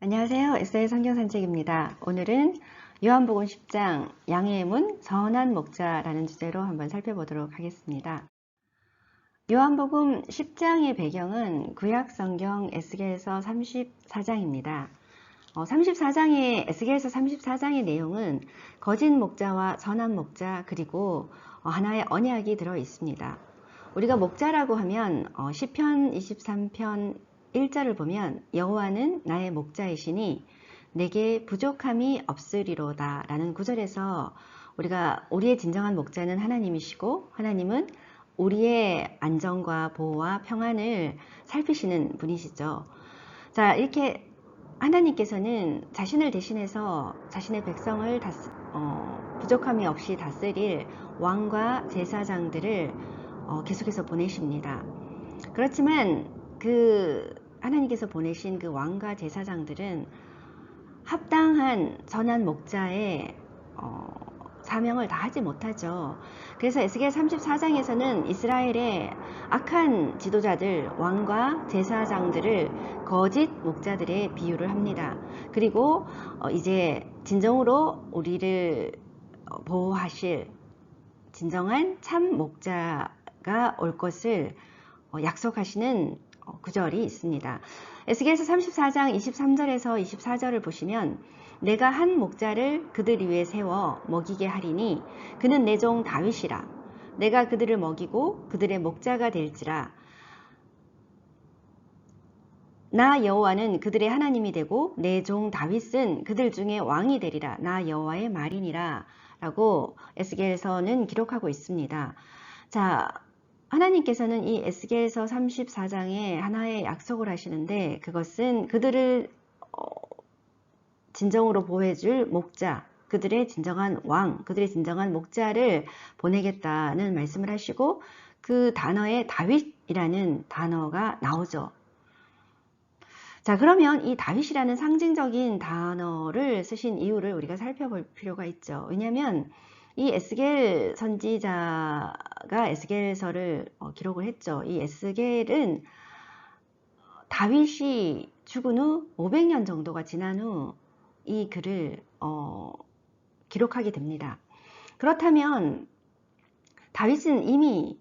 안녕하세요. 에스더의 성경산책입니다. 오늘은 요한복음 10장 양의 문 선한 목자라는 주제로 한번 살펴보도록 하겠습니다. 요한복음 10장의 배경은 구약성경 에스겔서 34장입니다. 34장의 에스겔서 34장의 내용은 거짓 목자와 선한 목자 그리고 하나의 언약이 들어 있습니다. 우리가 목자라고 하면 시편 23편 1절을 보면 여호와는 나의 목자이시니 내게 부족함이 없으리로다 라는 구절에서 우리의 진정한 목자는 하나님이시고 하나님은 우리의 안전과 보호와 평안을 살피시는 분이시죠. 자, 이렇게 하나님께서는 자신을 대신해서 자신의 백성을 부족함이 없이 다스릴 왕과 제사장들을 계속해서 보내십니다. 그렇지만 하나님께서 보내신 그 왕과 제사장들은 합당한 선한 목자의 사명을 다하지 못하죠. 그래서 에스겔 34장에서는 이스라엘의 악한 지도자들, 왕과 제사장들을 거짓 목자들의 비유를 합니다. 그리고 이제 진정으로 우리를 보호하실 진정한 참 목자가 올 것을 약속하시는 구절이 있습니다. 에스겔서 34장 23절에서 24절을 보시면 내가 한 목자를 그들 위에 세워 먹이게 하리니 그는 내 종 다윗이라. 내가 그들을 먹이고 그들의 목자가 될지라. 나 여호와는 그들의 하나님이 되고 내 종 다윗은 그들 중에 왕이 되리라. 나 여호와의 말이니라 라고 에스겔서는 기록하고 있습니다. 자, 하나님께서는 이 에스겔서 34장에 하나의 약속을 하시는데 그것은 그들을 진정으로 보호해줄 목자, 그들의 진정한 왕, 그들의 진정한 목자를 보내겠다는 말씀을 하시고 그 단어에 다윗이라는 단어가 나오죠. 자, 그러면 이 다윗이라는 상징적인 단어를 쓰신 이유를 우리가 살펴볼 필요가 있죠. 왜냐하면 이 에스겔 선지자가 에스겔서를 기록을 했죠. 이 에스겔은 다윗이 죽은 후 500년 정도가 지난 후 이 글을 기록하게 됩니다. 그렇다면 다윗은 이미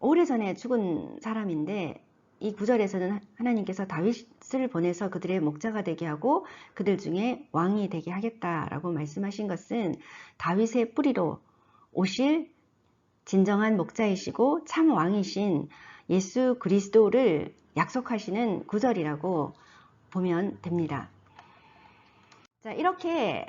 오래전에 죽은 사람인데 이 구절에서는 하나님께서 다윗을 보내서 그들의 목자가 되게 하고 그들 중에 왕이 되게 하겠다라고 말씀하신 것은 다윗의 뿌리로 오실 진정한 목자이시고 참 왕이신 예수 그리스도를 약속하시는 구절이라고 보면 됩니다. 자, 이렇게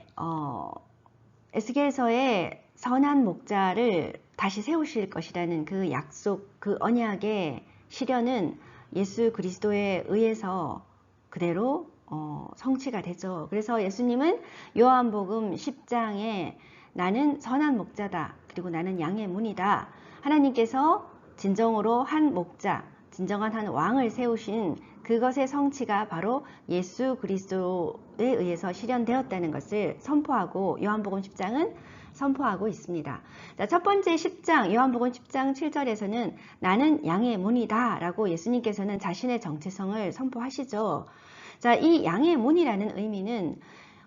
에스겔서의 선한 목자를 다시 세우실 것이라는 그 약속, 그 언약의 실현은 예수 그리스도에 의해서 그대로 성취가 되죠. 그래서 예수님은 요한복음 10장에 나는 선한 목자다. 그리고 나는 양의 문이다. 하나님께서 진정으로 한 목자, 진정한 한 왕을 세우신 그것의 성취가 바로 예수 그리스도에 의해서 실현되었다는 것을 선포하고 요한복음 10장은 선포하고 있습니다. 자, 첫 번째 10장 요한복음 10장 7절에서는 나는 양의 문이다 라고 예수님께서는 자신의 정체성을 선포하시죠. 자, 이 양의 문이라는 의미는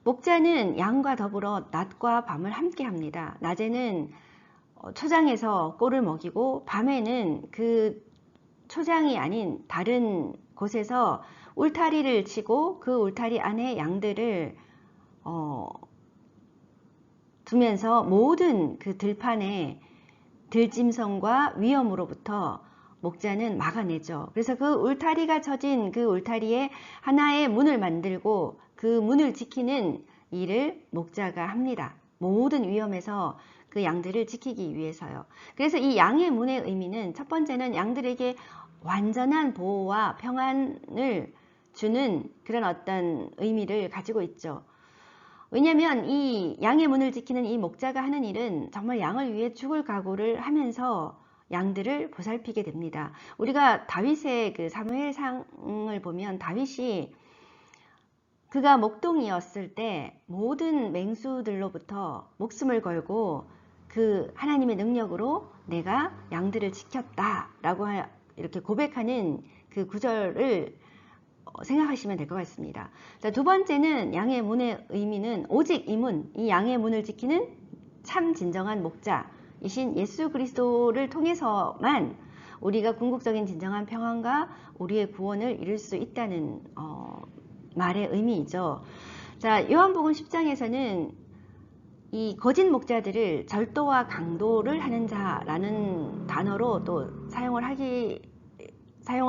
목자는 양과 더불어 낮과 밤을 함께 합니다. 낮에는 초장에서 꼴을 먹이고 밤에는 그 초장이 아닌 다른 곳에서 울타리를 치고 그 울타리 안에 양들을 두면서 모든 그 들판의 들짐승과 위험으로부터 목자는 막아내죠. 그래서 그 울타리가 쳐진 그 울타리에 하나의 문을 만들고 그 문을 지키는 일을 목자가 합니다. 모든 위험에서 그 양들을 지키기 위해서요. 그래서 이 양의 문의 의미는 첫 번째는 양들에게 완전한 보호와 평안을 주는 그런 어떤 의미를 가지고 있죠. 왜냐하면 이 양의 문을 지키는 이 목자가 하는 일은 정말 양을 위해 죽을 각오를 하면서 양들을 보살피게 됩니다. 우리가 다윗의 그 사무엘상을 보면 다윗이 그가 목동이었을 때 모든 맹수들로부터 목숨을 걸고 그 하나님의 능력으로 내가 양들을 지켰다라고 이렇게 고백하는 그 구절을 생각하시면 될 것 같습니다. 자, 두 번째는 양의 문의 의미는 오직 이 문, 이 양의 문을 지키는 참 진정한 목자이신 예수 그리스도를 통해서만 우리가 궁극적인 진정한 평안과 우리의 구원을 이룰 수 있다는 말의 의미이죠. 자, 요한복음 10장에서는 이 거짓 목자들을 절도와 강도를 하는 자라는 단어로 또 사용을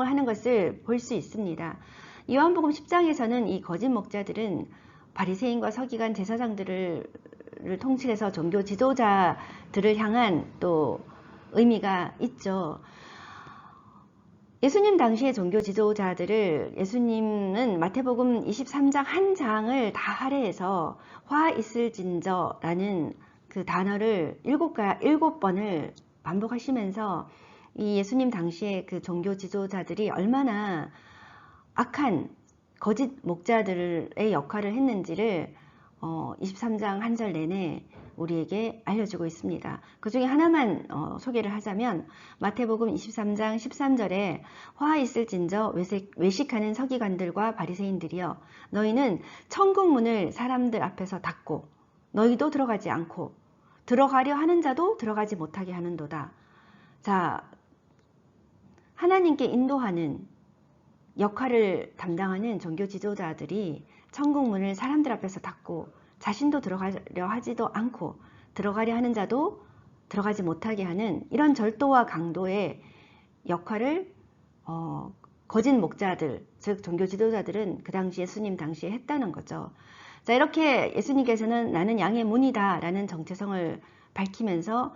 하는 것을 볼 수 있습니다. 요한복음 10장에서는 이 거짓 목자들은 바리새인과 서기관 제사장들을 통치해서 종교 지도자들을 향한 또 의미가 있죠. 예수님 당시의 종교 지도자들을 예수님은 마태복음 23장 한 장을 다 할애해서 화 있을진저라는 그 단어를 7번을 반복하시면서 이 예수님 당시의 그 종교 지도자들이 얼마나 악한 거짓 목자들의 역할을 했는지를 23장 한 절 내내 우리에게 알려주고 있습니다. 그 중에 하나만 소개를 하자면 마태복음 23장 13절에 화 있을진저 외식하는 서기관들과 바리새인들이여 너희는 천국 문을 사람들 앞에서 닫고 너희도 들어가지 않고 들어가려 하는 자도 들어가지 못하게 하는도다. 자, 하나님께 인도하는 역할을 담당하는 종교 지도자들이 천국 문을 사람들 앞에서 닫고 자신도 들어가려 하지도 않고 들어가려 하는 자도 들어가지 못하게 하는 이런 절도와 강도의 역할을 거짓 목자들, 즉 종교 지도자들은 그 당시 예수님 당시에 했다는 거죠. 자, 이렇게 예수님께서는 나는 양의 문이다 라는 정체성을 밝히면서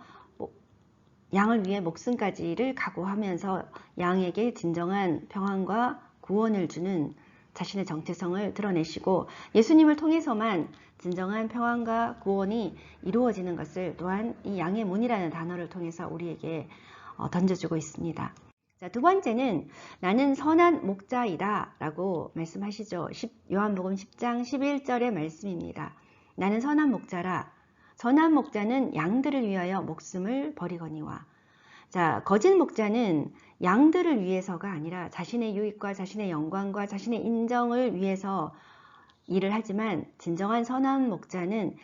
양을 위해 목숨까지를 각오하면서 양에게 진정한 평안과 구원을 주는 자신의 정체성을 드러내시고 예수님을 통해서만 진정한 평안과 구원이 이루어지는 것을 또한 이 양의 문이라는 단어를 통해서 우리에게 던져주고 있습니다. 자, 두 번째는 나는 선한 목자이다 라고 말씀하시죠. 요한복음 10장 11절의 말씀입니다. 나는 선한 목자라. 선한 목자는 양들을 위하여 목숨을 버리거니와. 자, 거짓 목자는 양들을 위해서가 아니라 자신의 유익과 자신의 영광과 자신의 인정을 위해서 일을 하지만 진정한 선한 목자는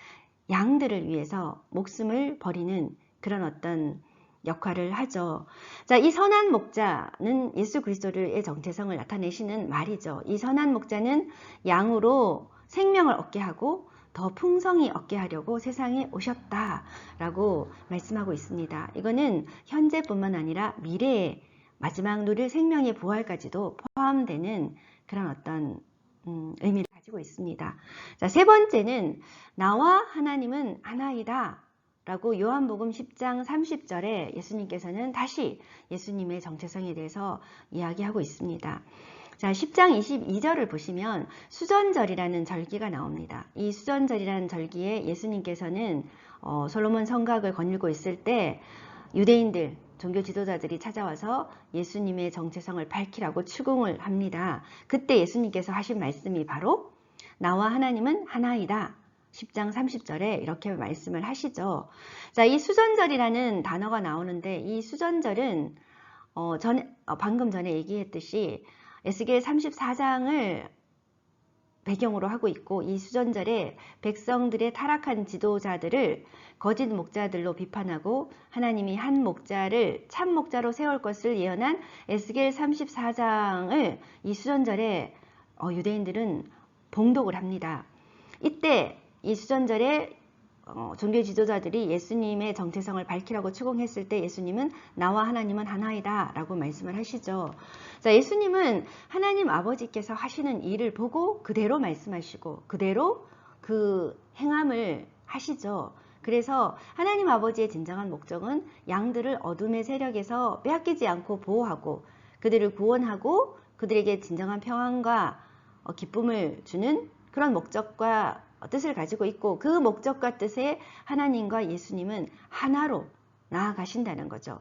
양들을 위해서 목숨을 버리는 그런 어떤 역할을 하죠. 자, 이 선한 목자는 예수 그리스도의 정체성을 나타내시는 말이죠. 이 선한 목자는 양으로 생명을 얻게 하고 더 풍성히 얻게 하려고 세상에 오셨다라고 말씀하고 있습니다. 이거는 현재뿐만 아니라 미래의 마지막 누릴 생명의 부활까지도 포함되는 그런 어떤 의미를 가지고 있습니다. 자, 세 번째는 나와 하나님은 하나이다 라고 요한복음 10장 30절에 예수님께서는 다시 예수님의 정체성에 대해서 이야기하고 있습니다. 자, 10장 22절을 보시면 수전절이라는 절기가 나옵니다. 이 수전절이라는 절기에 예수님께서는 솔로몬 성곽을 거닐고 있을 때 유대인들, 종교 지도자들이 찾아와서 예수님의 정체성을 밝히라고 추궁을 합니다. 그때 예수님께서 하신 말씀이 바로 나와 하나님은 하나이다. 10장 30절에 이렇게 말씀을 하시죠. 자, 이 수전절이라는 단어가 나오는데 이 수전절은 방금 전에 얘기했듯이 에스겔 34장을 배경으로 하고 있고 이 수전절에 백성들의 타락한 지도자들을 거짓 목자들로 비판하고 하나님이 한 목자를 참 목자로 세울 것을 예언한 에스겔 34장을 이 수전절에 유대인들은 봉독을 합니다. 이때 이 수전절에 종교 지도자들이 예수님의 정체성을 밝히라고 추궁했을 때 예수님은 나와 하나님은 하나이다 라고 말씀을 하시죠. 자, 예수님은 하나님 아버지께서 하시는 일을 보고 그대로 말씀하시고 그대로 그 행함을 하시죠. 그래서 하나님 아버지의 진정한 목적은 양들을 어둠의 세력에서 빼앗기지 않고 보호하고 그들을 구원하고 그들에게 진정한 평안과 기쁨을 주는 그런 목적과 뜻을 가지고 있고 그 목적과 뜻에 하나님과 예수님은 하나로 나아가신다는 거죠.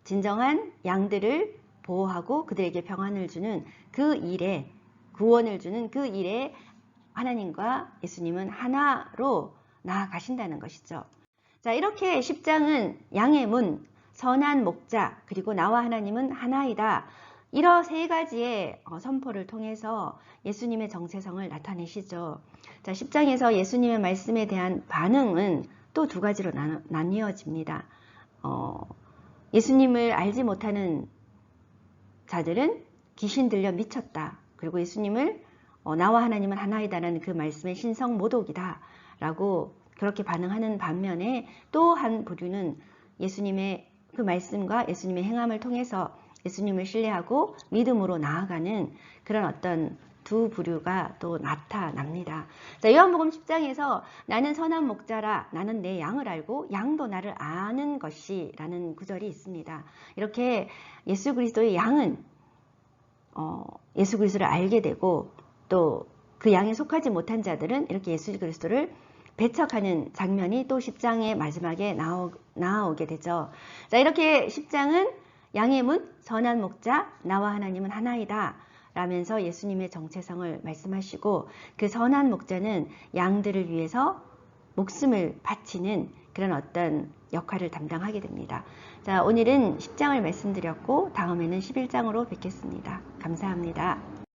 진정한 양들을 보호하고 그들에게 평안을 주는 그 일에 구원을 주는 그 일에 하나님과 예수님은 하나로 나아가신다는 것이죠. 자, 이렇게 10장은 양의 문, 선한 목자, 그리고 나와 하나님은 하나이다. 이러 세 가지의 선포를 통해서 예수님의 정체성을 나타내시죠. 자, 10장에서 예수님의 말씀에 대한 반응은 또 두 가지로 나뉘어집니다. 예수님을 알지 못하는 자들은 귀신 들려 미쳤다. 그리고 예수님을 나와 하나님은 하나이다라는 그 말씀의 신성 모독이다 라고 그렇게 반응하는 반면에 또 한 부류는 예수님의 그 말씀과 예수님의 행함을 통해서 예수님을 신뢰하고 믿음으로 나아가는 그런 어떤 두 부류가 또 나타납니다. 자, 요한복음 10장에서 나는 선한 목자라, 나는 내 양을 알고 양도 나를 아는 것이 라는 구절이 있습니다. 이렇게 예수 그리스도의 양은 예수 그리스도를 알게 되고 또 그 양에 속하지 못한 자들은 이렇게 예수 그리스도를 배척하는 장면이 또 10장의 마지막에 나오게 되죠. 자, 이렇게 10장은 양의 문, 선한 목자, 나와 하나님은 하나이다 라면서 예수님의 정체성을 말씀하시고 그 선한 목자는 양들을 위해서 목숨을 바치는 그런 어떤 역할을 담당하게 됩니다. 자, 오늘은 10장을 말씀드렸고 다음에는 11장으로 뵙겠습니다. 감사합니다.